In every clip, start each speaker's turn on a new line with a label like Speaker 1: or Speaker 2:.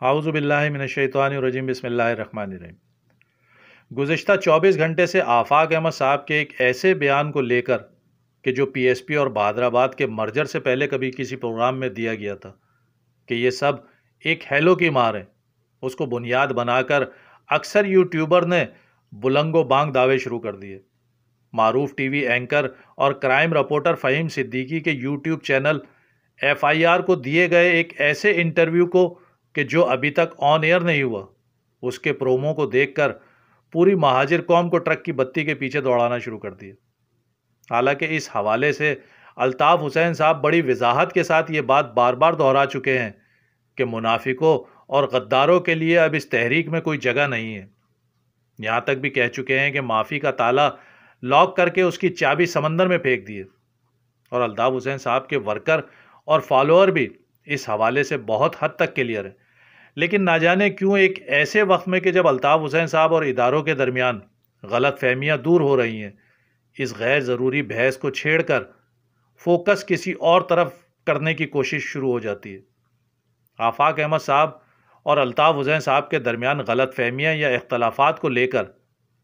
Speaker 1: اعوذ باللہ من الشیطان الرجیم بسم اللہ الرحمن الرحیم۔ گزشتہ 24 گھنٹے سے آفاق احمد صاحب کے ایک ایسے بیان کو لے کر کہ جو پی ایس پی اور بہادر آباد کے مرجر سے پہلے کبھی کسی پروگرام میں دیا گیا تھا کہ یہ سب ایک ہیلو کی مار ہے، اس کو بنیاد بنا کر اکثر یوٹیوبر نے بلنگ و بانگ دعوے شروع کر دیے۔ معروف ٹی وی اینکر اور کرائم رپورٹر فہیم صدیقی کے YouTube channel F I R کو دیے گئے ایک ایسے انٹرویو کو کہ جو ابھی تک آن ایئر نہیں ہوا، اس کے پرومو کو دیکھ کر پوری مہاجر قوم کو ٹرک کی بتی کے پیچھے دوڑانا شروع کر دیا۔ حالانکہ اس حوالے سے الطاف حسین صاحب بڑی وضاحت کے ساتھ یہ بات بار بار دہرا چکے ہیں کہ منافقوں اور غداروں کے لیے اب اس تحریک میں کوئی جگہ نہیں ہے۔ یہاں تک بھی کہہ چکے ہیں کہ معافی کا تالا لاک کر کے اس کی چابی سمندر میں پھینک دیے، اور الطاف حسین صاحب کے ورکر اور فالوور بھی اس حوالے سے بہت حد تک کلیئر ہے۔ لیکن نہ جانے کیوں ایک ایسے وقت میں کہ جب الطاف حسین صاحب اور اداروں کے درمیان غلط فہمیاں دور ہو رہی ہیں، اس غیر ضروری بحث کو چھیڑ کر فوکس کسی اور طرف کرنے کی کوشش شروع ہو جاتی ہے۔ آفاق احمد صاحب اور الطاف حسین صاحب کے درمیان غلط فہمیاں یا اختلافات کو لے کر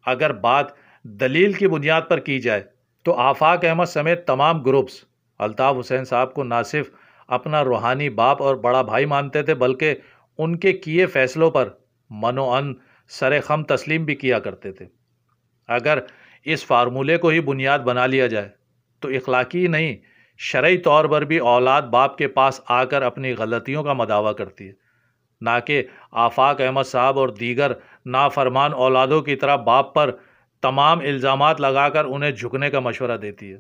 Speaker 1: اگر بات دلیل کی بنیاد پر کی جائے تو آفاق احمد سمیت تمام گروپس الطاف حسین صاحب کو نہ صرف اپنا روحانی باپ اور بڑا بھائی مانتے تھے بلکہ ان کے کیے فیصلوں پر منو ان سر خم تسلیم بھی کیا کرتے تھے۔ اگر اس فارمولے کو ہی بنیاد بنا لیا جائے تو اخلاقی نہیں شرعی طور پر بھی اولاد باپ کے پاس آ کر اپنی غلطیوں کا مداوع کرتی ہے، نہ کہ آفاق احمد صاحب اور دیگر نافرمان اولادوں کی طرح باپ پر تمام الزامات لگا کر انہیں جھکنے کا مشورہ دیتی ہے۔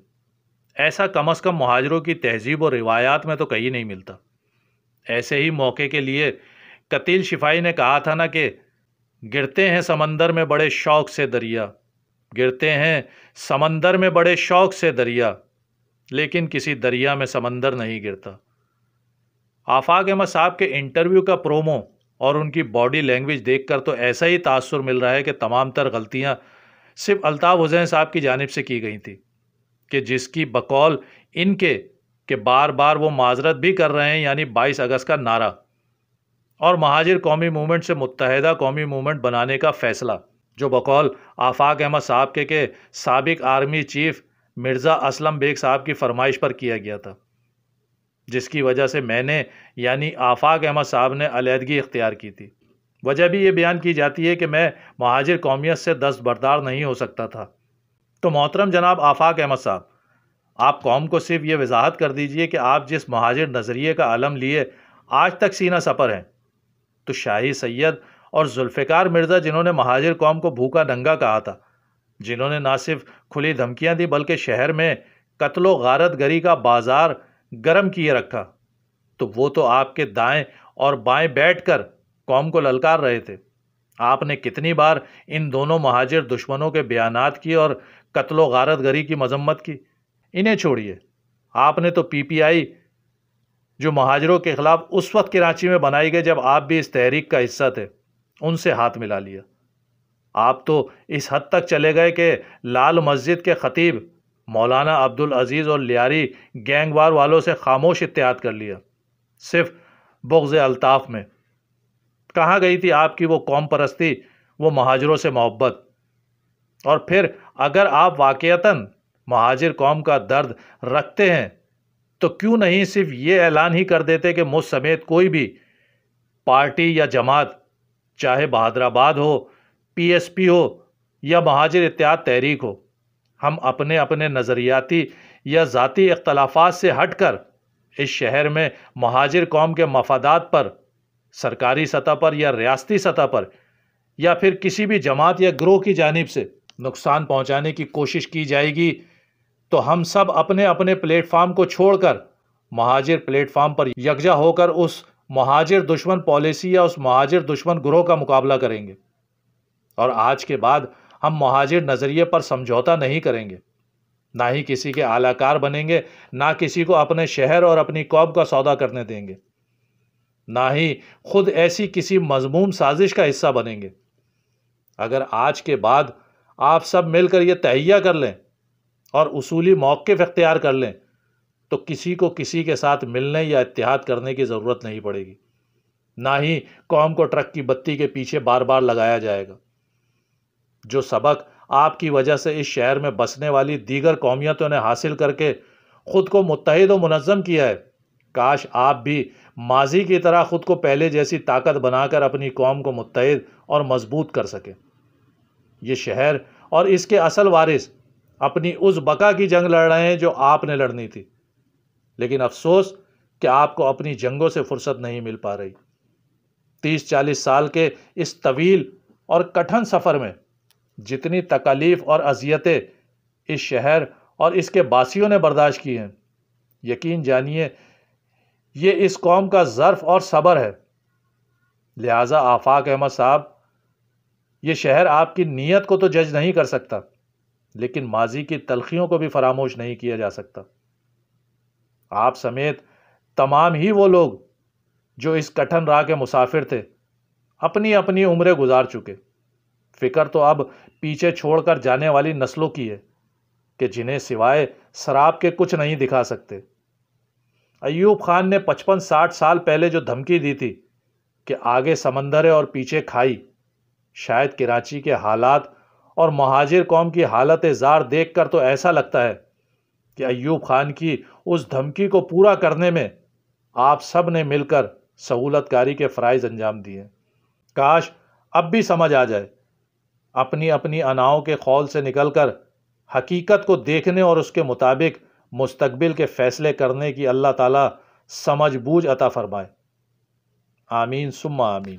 Speaker 1: ایسا کم از کم مہاجروں کی تہذیب و روایات میں تو کہیں نہیں ملتا۔ ایسے ہی موقع کے لیے قتیل شفائی نے کہا تھا نا کہ گرتے ہیں سمندر میں بڑے شوق سے دریا، گرتے ہیں سمندر میں بڑے شوق سے دریا، لیکن کسی دریا میں سمندر نہیں گرتا۔ آفاق احمد صاحب کے انٹرویو کا پرومو اور ان کی باڈی لینگویج دیکھ کر تو ایسا ہی تاثر مل رہا ہے کہ تمام تر غلطیاں صرف الطاف حسین صاحب کی جانب سے کی گئی تھیں، کہ جس کی بقول ان کے کہ بار بار وہ معذرت بھی کر رہے ہیں، یعنی 22 اگست کا نعرہ اور مہاجر قومی موومنٹ سے متحدہ قومی موومنٹ بنانے کا فیصلہ، جو بقول آفاق احمد صاحب کے سابق آرمی چیف مرزا اسلم بیگ صاحب کی فرمائش پر کیا گیا تھا، جس کی وجہ سے میں نے یعنی آفاق احمد صاحب نے علیحدگی اختیار کی تھی۔ وجہ بھی یہ بیان کی جاتی ہے کہ میں مہاجر قومیت سے دستبردار نہیں ہو سکتا تھا۔ تو محترم جناب آفاق احمد صاحب، آپ قوم کو صرف یہ وضاحت کر دیجئے کہ آپ جس مہاجر نظریے کا علم لیے آج تک سینہ سپر ہیں، تو شاہی سید اور ذوالفقار مرزا جنہوں نے مہاجر قوم کو بھوکا ننگا کہا تھا، جنہوں نے نہ صرف کھلی دھمکیاں دی بلکہ شہر میں قتل و غارت گری کا بازار گرم کیے رکھا، تو وہ تو آپ کے دائیں اور بائیں بیٹھ کر قوم کو للکار رہے تھے۔ آپ نے کتنی بار ان دونوں مہاجر دشمنوں کے بیانات کی اور قتل و غارت گری کی مذمت کی؟ انہیں چھوڑیے، آپ نے تو پی پی آئی جو مہاجروں کے خلاف اس وقت کراچی میں بنائی گئی جب آپ بھی اس تحریک کا حصہ تھے، ان سے ہاتھ ملا لیا۔ آپ تو اس حد تک چلے گئے کہ لال مسجد کے خطیب مولانا عبدالعزیز اور لیاری گینگ وار والوں سے خاموش اتحاد کر لیا، صرف بغض الطاف میں۔ کہاں گئی تھی آپ کی وہ قوم پرستی، وہ مہاجروں سے محبت؟ اور پھر اگر آپ واقعتاً مہاجر قوم کا درد رکھتے ہیں تو کیوں نہیں صرف یہ اعلان ہی کر دیتے کہ مجھ سمیت کوئی بھی پارٹی یا جماعت، چاہے بہادر آباد ہو، پی ایس پی ہو یا مہاجر اتحاد تحریک ہو، ہم اپنے اپنے نظریاتی یا ذاتی اختلافات سے ہٹ کر اس شہر میں مہاجر قوم کے مفادات پر سرکاری سطح پر یا ریاستی سطح پر یا پھر کسی بھی جماعت یا گروہ کی جانب سے نقصان پہنچانے کی کوشش کی جائے گی تو ہم سب اپنے اپنے پلیٹ فارم کو چھوڑ کر مہاجر پلیٹ فارم پر یکجا ہو کر اس مہاجر دشمن پالیسی یا اس مہاجر دشمن گروہ کا مقابلہ کریں گے، اور آج کے بعد ہم مہاجر نظریے پر سمجھوتا نہیں کریں گے، نہ ہی کسی کے اعلی کار بنیں گے، نہ کسی کو اپنے شہر اور اپنی قوم کا سودا کرنے دیں گے، نہ ہی خود ایسی کسی مذموم سازش کا حصہ بنیں گے۔ اگر آج کے بعد آپ سب مل کر یہ تہیہ کر لیں اور اصولی موقف اختیار کر لیں تو کسی کو کسی کے ساتھ ملنے یا اتحاد کرنے کی ضرورت نہیں پڑے گی۔ نہ ہی قوم کو ٹرک کی بتی کے پیچھے بار بار لگایا جائے گا۔ جو سبق آپ کی وجہ سے اس شہر میں بسنے والی دیگر قومیتوں نے حاصل کر کے خود کو متحد و منظم کیا ہے، کاش آپ بھی ماضی کی طرح خود کو پہلے جیسی طاقت بنا کر اپنی قوم کو متحد اور مضبوط کر سکیں۔ یہ شہر اور اس کے اصل وارث اپنی اس بقا کی جنگ لڑ رہے ہیں جو آپ نے لڑنی تھی، لیکن افسوس کہ آپ کو اپنی جنگوں سے فرصت نہیں مل پا رہی۔ 30-40 سال کے اس طویل اور کٹھن سفر میں جتنی تکالیف اور اذیتیں اس شہر اور اس کے باسیوں نے برداشت کی ہیں، یقین جانیے یہ اس قوم کا ظرف اور صبر ہے۔ لہٰذا آفاق احمد صاحب، یہ شہر آپ کی نیت کو تو جج نہیں کر سکتا، لیکن ماضی کی تلخیوں کو بھی فراموش نہیں کیا جا سکتا۔ آپ سمیت تمام ہی وہ لوگ جو اس کٹھن راہ کے مسافر تھے اپنی اپنی عمریں گزار چکے۔ فکر تو اب پیچھے چھوڑ کر جانے والی نسلوں کی ہے کہ جنہیں سوائے سراب کے کچھ نہیں دکھا سکتے۔ ایوب خان نے 55-60 سال پہلے جو دھمکی دی تھی کہ آگے سمندر ہے اور پیچھے کھائی، شاید کراچی کے حالات اور مہاجر قوم کی حالت زار دیکھ کر تو ایسا لگتا ہے کہ ایوب خان کی اس دھمکی کو پورا کرنے میں آپ سب نے مل کر سہولت کاری کے فرائض انجام دیے۔ کاش اب بھی سمجھ آ جائے، اپنی اپنی اناؤں کے خول سے نکل کر حقیقت کو دیکھنے اور اس کے مطابق مستقبل کے فیصلے کرنے کی اللہ تعالیٰ سمجھ بوجھ عطا فرمائے۔ آمین ثم آمین۔